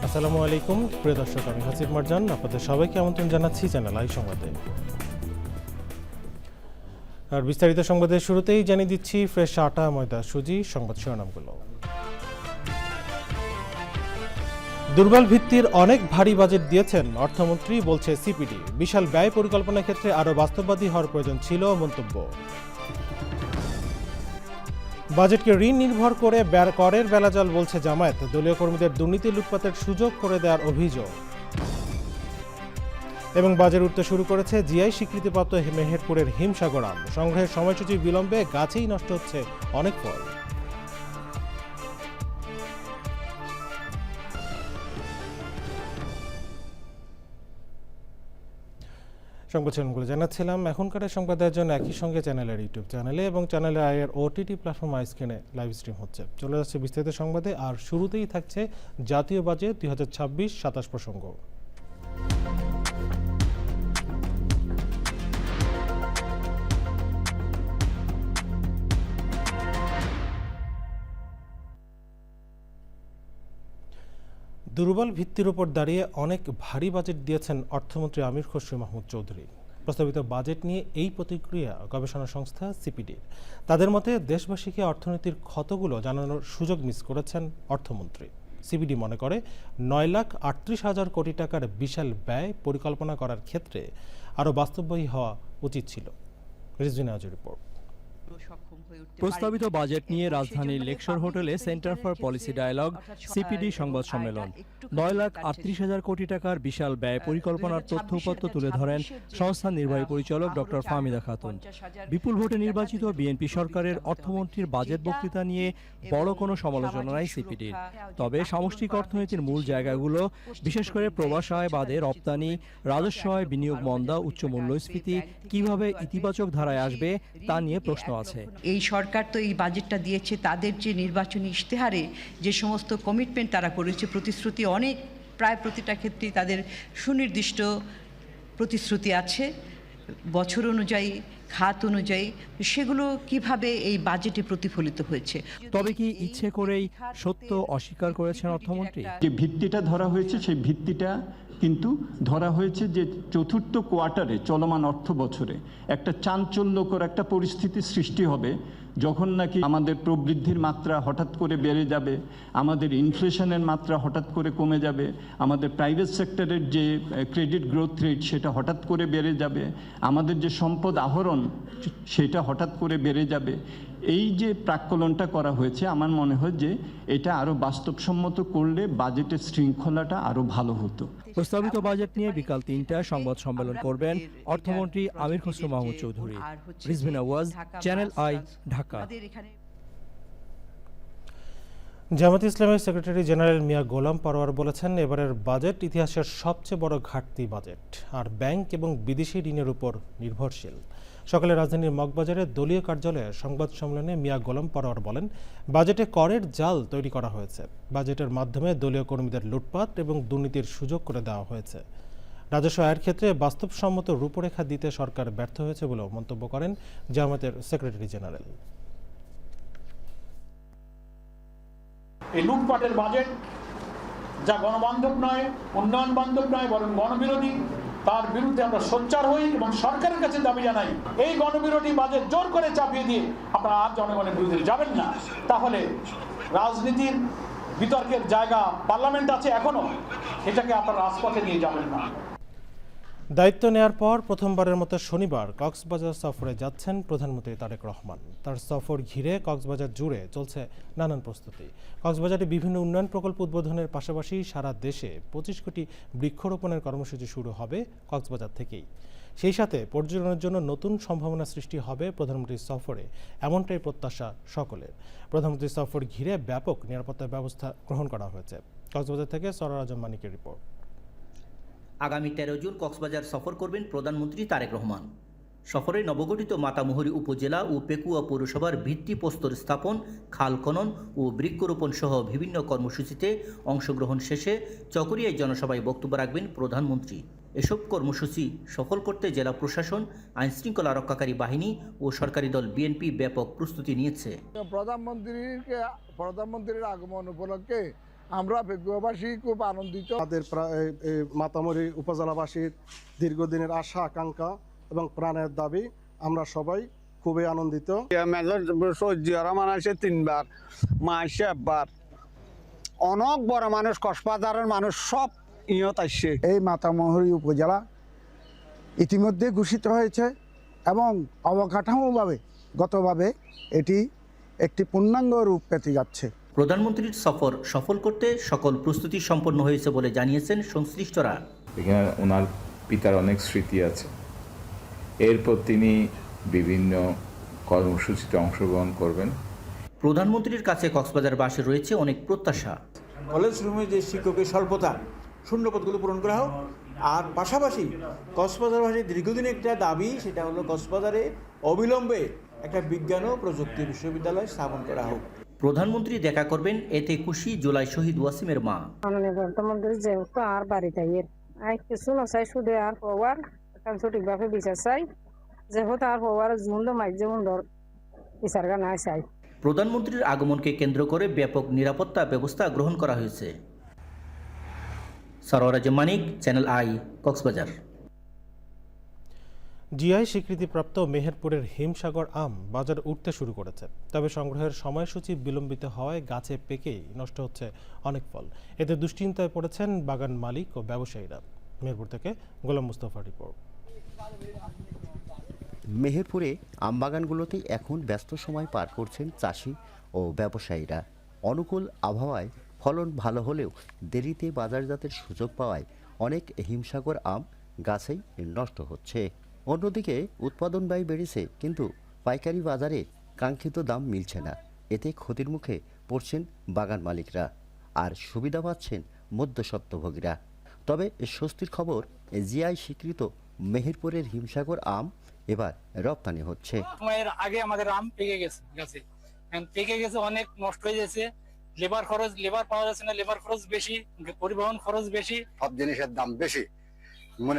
আসসালামু আলাইকুম প্রিয় দর্শক, আমি হাসিব মারজান আপনাদের সবাইকে আমন্ত্রণ জানাচ্ছি চ্যানেল আই সংবাদে। আর বিস্তারিত সংবাদের শুরুতেই জানিয়ে দিচ্ছি ফ্রেশ আটা, ময়দা, সুজি সংবাদ শিরোনামগুলো। দুর্বল ভিত্তির অনেক ভারী বাজেট দিয়েছেন অর্থমন্ত্রী, বলছে সিপিডি। বিশাল ব্যয় পরিকল্পনার ক্ষেত্রে আরও বাস্তববাদী হওয়ার প্রয়োজন ছিল, মন্তব্য। বাজেটকে ঋণ নির্ভর করে করের বেলাজাল, বলছে জামায়াত। দলীয় কর্মীদের দুর্নীতি লুটপাটের সুযোগ করে দেওয়ার অভিযোগ। এবং বাজেট উঠতে শুরু করেছে জিআই স্বীকৃতিপ্রাপ্ত মেহেরপুরের হিমসাগর আম। সংগ্রহের সময়সূচি বিলম্বে গাছেই নষ্ট হচ্ছে অনেক ফল। সংবাদগুলো জানাচ্ছিলাম। এখনকার সংবাদের জন্য একই সঙ্গে চ্যানেলের ইউটিউব চ্যানেলে এবং চ্যানেলে আইয়ের ওটিটি প্ল্যাটফর্ম আইস্ক্রিনে লাইভ স্ট্রিম হচ্ছে। চলে যাচ্ছে বিস্তারিত সংবাদে। আর শুরুতেই থাকছে জাতীয় বাজেট 2026-27 প্রসঙ্গ। দুর্বল ভিত্তির উপর দাঁড়িয়ে অনেক ভারী বাজেট দিয়েছেন অর্থমন্ত্রী আমির খসরু মাহমুদ চৌধুরী। প্রস্তাবিত বাজেট নিয়ে এই প্রতিক্রিয়া গবেষণা সংস্থা সিপিডির। তাদের মতে দেশবাসীকে অর্থনীতির ক্ষতগুলো জানানোর সুযোগ মিস করেছেন অর্থমন্ত্রী। সিপিডি মনে করে 9,38,000 কোটি টাকার বিশাল ব্যয় পরিকল্পনা করার ক্ষেত্রে আরও বাস্তববাদী হওয়া উচিত ছিল। রিজভিনা রিপোর্ট। প্রস্তাবিত বাজেট নিয়ে রাজধানীর লেকশোর হোটেলে centre for policy dialogue CPD সংবাদ সম্মেলন। 9,38,000 কোটি টাকার বিশাল ব্যয় পরিকল্পনার তথ্যউপাত্ত তুলে ধরেন সংস্থার নির্বাহী পরিচালক ডক্টর ফাহমিদা খাতুন। বিপুল ভোটে নির্বাচিত বিএনপি সরকারের অর্থমন্ত্রীর বাজেট বক্তৃতা নিয়ে বড় কোনো সমালোচনা নাই সিপিডির। তবে সামষ্টিক অর্থনীতির মূল জায়গাগুলো, বিশেষ করে প্রবাস আয় বাদে রপ্তানি, রাজস্ব আয়, বিনিয়োগ মন্দা, উচ্চ মূল্যস্ফীতি কিভাবে ইতিবাচক ধারায় আসবে তা নিয়ে প্রশ্ন আছে। এই সরকার তো এই বাজেটটা দিয়েছে, তাদের যে নির্বাচনী ইশতেহারে যে সমস্ত কমিটমেন্ট তারা করেছে, প্রতিশ্রুতি অনেক, প্রায় প্রতিটা ক্ষেত্রেই তাদের সুনির্দিষ্ট প্রতিশ্রুতি আছে বছর অনুযায়ী, খাত অনুযায়ী। সেগুলো কিভাবে এই বাজেটে প্রতিফলিত হয়েছে। তবে কি ইচ্ছে করেই সত্য অস্বীকার করেছেন অর্থমন্ত্রী? যে ভিত্তিটা ধরা হয়েছে সেই ভিত্তিটা কিন্তু ধরা হয়েছে যে চতুর্থ কোয়ার্টারে চলমান অর্থ বছরে একটা চাঞ্চল্যকর একটা পরিস্থিতি সৃষ্টি হবে, যখন নাকি আমাদের প্রবৃদ্ধির মাত্রা হঠাৎ করে বেড়ে যাবে, আমাদের ইনফ্লেশনের মাত্রা হঠাৎ করে কমে যাবে, আমাদের প্রাইভেট সেক্টরের যে ক্রেডিট গ্রোথ রেট সেটা হঠাৎ করে বেড়ে যাবে, আমাদের যে সম্পদ আহরণ সেটা হঠাৎ করে বেড়ে যাবে। এই যে প্রাক্কলনটা করা হয়েছে, আমার মনে হয় যে এটা আরো বাস্তবসম্মত করলে বাজেটের শৃঙ্খলাটা আরো ভালো হতো। প্রস্তাবিত বাজেট নিয়ে বিকাল 3টায় সংবাদ সম্মেলন করবেন অর্থমন্ত্রী আমির খসরু মাহমুদ চৌধুরী। রিজভিনা ওয়াজ, চ্যানেল আই, ঢাকা। জামায়াত ইসলামের সেক্রেটারি জেনারেল মিয়া গোলাম পরোয়ার বলেছেন, এবারের বাজেট ইতিহাসের সবচেয়ে বড় ঘাটতি বাজেট, আর ব্যাংক এবং বিদেশি ঋণের উপর নির্ভরশীল। সকালে রাজধানীর মগবাজারে দলীয় কার্যালয়ে সংবাদ সম্মেলনে মিয়া গোলাম পরোয়ার বলেন, বাজেটে করের জাল তৈরি করা হয়েছে। বাজেটের মাধ্যমে দলীয় কর্মীদের লুটপাট এবং দুর্নীতির সুযোগ করে দেওয়া হয়েছে। রাজস্ব আয়ের ক্ষেত্রে বাস্তবসম্মত রূপরেখা দিতে সরকার ব্যর্থ হয়েছে বলেও মন্তব্য করেন জামায়াতের সেক্রেটারি জেনারেল। এই লুটপাটের বাজেট, যা গণবান্ধব নয়, উন্নয়ন বান্ধব নয়, বরং গণবিরোধী, তার বিরুদ্ধে আমরা সোচ্চার হই এবং সরকারের কাছে দাবি জানাই, এই গণবিরোধী বাজেট জোর করে চাপিয়ে দিয়ে আপনারা আর জনগণের বিরুদ্ধে যাবেন না। তাহলে রাজনীতির বিতর্কের জায়গা পার্লামেন্ট আছে এখনো, এটাকে আপনারা রাজপথে নিয়ে যাবেন না। দায়িত্ব নেয়ার পর প্রথমবারের মতো শনিবার কক্সবাজার সফরে যাচ্ছেন প্রধানমন্ত্রী তারেক রহমান। তার সফর ঘিরে কক্সবাজার জুড়ে চলছে নানান প্রস্তুতি। কক্সবাজারে বিভিন্ন উন্নয়ন প্রকল্প উদ্বোধনের পাশাপাশি সারা দেশে 25 কোটি বৃক্ষরোপণের কর্মসূচি শুরু হবে কক্সবাজার থেকেই। সেই সাথে পর্যটনের জন্য নতুন সম্ভাবনা সৃষ্টি হবে প্রধানমন্ত্রীর সফরে, এমনটাই প্রত্যাশা সকলের। প্রধানমন্ত্রীর সফর ঘিরে ব্যাপক নিরাপত্তা ব্যবস্থা গ্রহণ করা হয়েছে। কক্সবাজার থেকে সরোয়ার আজম মানিকের রিপোর্ট। আগামী 13 জুন কক্সবাজার সফর করবেন প্রধানমন্ত্রী তারেক রহমান। সফরে নবগঠিত মাতামুহুরী উপজেলা ও পেকুয়া পৌরসভার ভিত্তিপ্রস্তর স্থাপন, খাল খনন ও বৃক্ষরোপণ সহ বিভিন্ন কর্মসূচিতে অংশগ্রহণ শেষে চকরিয়ায় জনসভায় বক্তব্য রাখবেন প্রধানমন্ত্রী। এসব কর্মসূচি সফল করতে জেলা প্রশাসন, আইনশৃঙ্খলা রক্ষাকারী বাহিনী ও সরকারি দল বিএনপি ব্যাপক প্রস্তুতি নিয়েছে। প্রধানমন্ত্রীর আগমন উপলক্ষে আমরা পেকুয়াবাসী খুব আনন্দিত। আমাদের মাতামুহুরী উপজেলাবাসীর দীর্ঘদিনের আশা আকাঙ্ক্ষা এবং প্রাণের দাবি, আমরা সবাই খুবই আনন্দিত। রহমান আসে 3 বার, মা আসে 1 বার, অনেক বড় মানুষ, কক্সবাজারের মানুষ সব ইয়ত আসছে। এই মাতামুহুরী উপজেলা ইতিমধ্যে ঘোষিত হয়েছে এবং অবকাঠামোভাবে গতভাবে এটি একটি পূর্ণাঙ্গ রূপ পেতে যাচ্ছে। প্রধানমন্ত্রীর সফর সফল করতে সকল প্রস্তুতি সম্পন্ন হয়েছে বলে জানিয়েছেন সংশ্লিষ্টরা। এখানে ওনার পিতার অনেক স্মৃতি আছে, এরপর তিনি বিভিন্ন কর্মসূচিতে অংশগ্রহণ করবেন। প্রধানমন্ত্রীর কাছে কক্সবাজারবাসীর রয়েছে অনেক প্রত্যাশা। কলেজ রুমে যে শিক্ষকের স্বল্পতা, শূন্যপদগুলো পূরণ করা হোক, আর পাশাপাশি কক্সবাজারবাসীর দীর্ঘদিন একটা দাবি, সেটা হলো কক্সবাজারে অবিলম্বে একটা বিজ্ঞান ও প্রযুক্তি বিশ্ববিদ্যালয় স্থাপন করা হোক। প্রধানমন্ত্রী দেখা করবেন, এতে খুশি জুলাই শহীদ ওয়াসিমের মা। প্রধানমন্ত্রী যেহেতু আর বাড়িতে কিছু না চাই, শুধু আর পাওয়ার সঠিকভাবে বিচার চাই, যেহেতু আর পাওয়ার জুন মাইক যেমন ধর বিচার না চাই। প্রধানমন্ত্রীর আগমনকে কেন্দ্র করে ব্যাপক নিরাপত্তা ব্যবস্থা গ্রহণ করা হয়েছে। সরওয়ারাজ মানিক, চ্যানেল আই, কক্সবাজার। জিআই স্বীকৃতিপ্রাপ্ত মেহেরপুরের হিমসাগর আম বাজার উঠতে শুরু করেছে, তবে সংগ্রহের সময়সূচি বিলম্বিত হওয়ায় গাছে পেকেই নষ্ট হচ্ছে অনেক ফল। এতে দুশ্চিন্তায় পড়েছেন বাগান মালিক ও ব্যবসায়ীরা। মেহেরপুর থেকে গোলাম মুস্তফা রিপোর্ট। মেহেরপুরে আমবাগানগুলোতে এখন ব্যস্ত সময় পার করছেন চাষি ও ব্যবসায়ীরা। অনুকূল আবহাওয়ায় ফলন ভালো হলেও দেরিতে বাজারজাতের সুযোগ পাওয়ায় অনেক হিমসাগর আম গাছেই নষ্ট হচ্ছে। অন্যদিকে উৎপাদন ব্যয় বেড়েছে, কিন্তু পাইকারি বাজারে কাঙ্ক্ষিত দাম মিলছে না। এতে ক্ষতির মুখে পড়ছেন বাগান মালিকরা, আর সুবিধা পাচ্ছেন মধ্যস্বত্বভোগীরা। তবে স্বস্তির খবর, জিআই স্বীকৃত মেহেরপুরের হিমসাগর আম এবার রপ্তানি হচ্ছে। সময়ের আগে আমাদের আম পেকে গেছে, অনেক নষ্ট হয়ে গেছে। লেবার পাওয়া যাচ্ছে না, লেবার খরচ বেশি, পরিবহন খরচ বেশি, সব জিনিসের দাম বেশি,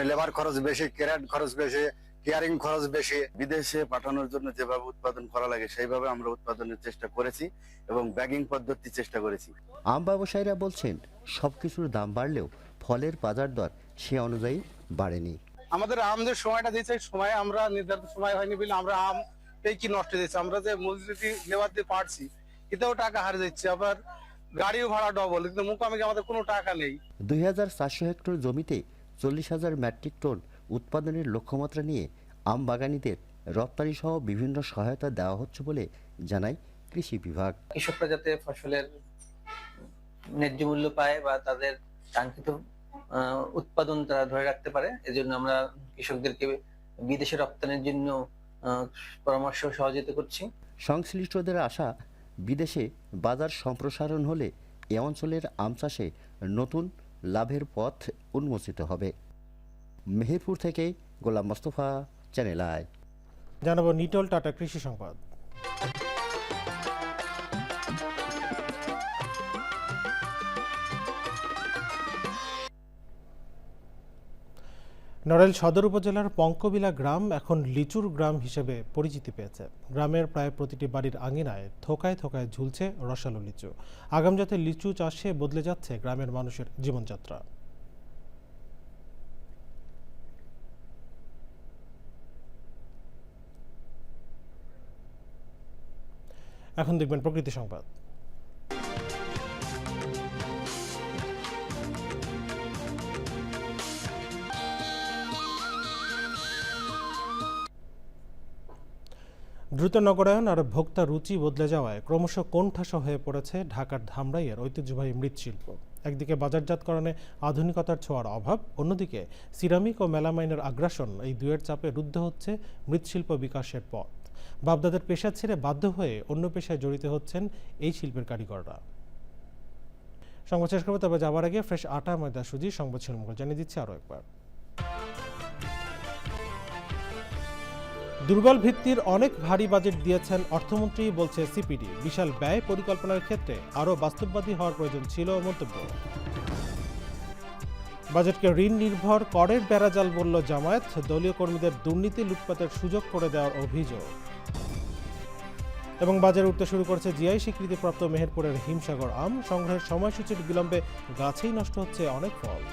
লেবার খরচ বেশি, ক্যারেট খরচ বেশি, কেয়ারিং খরচ বেশি। বিদেশে পাঠানোর জন্য যেভাবে উৎপাদন করা লাগে সেইভাবে আমরা উৎপাদনের চেষ্টা করেছি এবং ব্যাগিং পদ্ধতি চেষ্টা করেছি। আম ব্যবসায়ীরা বলছেন, সবকিছুর দাম বাড়লেও ফলের বাজার দর সে অনুযায়ী বাড়েনি। আমাদের আম যে সময়টা দিয়েছে, সময় আমরা নির্ধারিত সময় হয়নি বলে আমরা আম পেকি নষ্ট দিয়েছি। আমরা যে মজুরি লেবার দিয়ে পারছি, এতেও টাকা হারিয়ে যাচ্ছে, আবার গাড়িও ভাড়া ডবল, কিন্তু মুখামুখি আমাদের কোনো টাকা নেই। 2400 হেক্টর জমিতে 40,000 মেট্রিক টন উৎপাদনের লক্ষ্যমাত্রা নিয়ে আম বাগানীদের রপ্তানি সহ বিভিন্ন সহায়তা দেওয়া হচ্ছে বলে জানায় কৃষি বিভাগ। কৃষকরা যাতে ফসলের ন্যায্য মূল্য পায় বা তাদের কাঙ্ক্ষিত উৎপাদন তারা ধরে রাখতে পারে, এজন্য আমরা কৃষকদেরকে বিদেশে রপ্তানির জন্য পরামর্শ সহযোগিতা করছি। সংশ্লিষ্টদের আশা, বিদেশে বাজার সম্প্রসারণ হলে এ অঞ্চলের আম চাষে নতুন লাভের পথ উন্মোচিত হবে। মেহেরপুর থেকে গোলাম মোস্তফা, চ্যানেল আই। জানাবো নিটল টাটা কৃষি সংবাদ। নড়াইল সদর উপজেলার পঙ্কবিলা গ্রাম এখন লিচুর গ্রাম হিসেবে পরিচিতি পেয়েছে। গ্রামের প্রায় প্রতিটি বাড়ির আঙিনায় থোকায় থোকায় ঝুলছে রসালো লিচু। আগাম জাতের লিচু চাষে বদলে যাচ্ছে গ্রামের মানুষের জীবনযাত্রা। এখন দেখবেন প্রকৃতি সংবাদ। দ্রুত নগরায়ন আর ভোক্তা রুচি বদলে যাওয়ায় ক্রমশ কোণঠাসা হয়ে পড়েছে ঢাকার ধামরাইয়ের ঐতিহ্যবাহী মৃৎশিল্প। একদিকে বাজারজাতকরণে আধুনিকতার ছোঁয়ার অভাব, অন্যদিকে সিরামিক ও মেলামাইনের আগ্রাসন, এই দুয়ের চাপে রুদ্ধ হচ্ছে মৃৎশিল্প বিকাশের পথ। বাপদাদের পেশা ছেড়ে বাধ্য হয়ে অন্য পেশায় জড়িত হচ্ছেন এই শিল্পের কারিগররা। সংবাদ শেষ করবো, তবে যাওয়ার আগে ফ্রেশ আটা, ময়দা, সুজি সংবাদ শিরোনাম জানিয়ে দিচ্ছি আরও একবার। দুর্বল ভিত্তির অনেক ভারী বাজেট দিয়েছেন অর্থমন্ত্রী, বলছে সিপিডি। বিশাল ব্যয় পরিকল্পনার ক্ষেত্রে আরও বাস্তববাদী হওয়ার প্রয়োজন ছিল মন্তব্য। বাজেটকে ঋণ নির্ভর করের বেড়াজাল বলল জামায়াত। দলীয় কর্মীদের দুর্নীতি লুটপাটের সুযোগ করে দেওয়ার অভিযোগ। এবং বাজারে উঠতে শুরু করেছে জিআই স্বীকৃতিপ্রাপ্ত মেহেরপুরের হিমসাগর আম। সংগ্রহের সময়সূচির বিলম্বে গাছেই নষ্ট হচ্ছে অনেক ফল।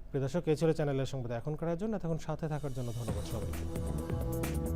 প্রিয় দর্শক, এই ছিল চ্যানেলের সংবাদ এখনকার জন্য। এতক্ষণ সাথে থাকার জন্য ধন্যবাদ সবাইকে।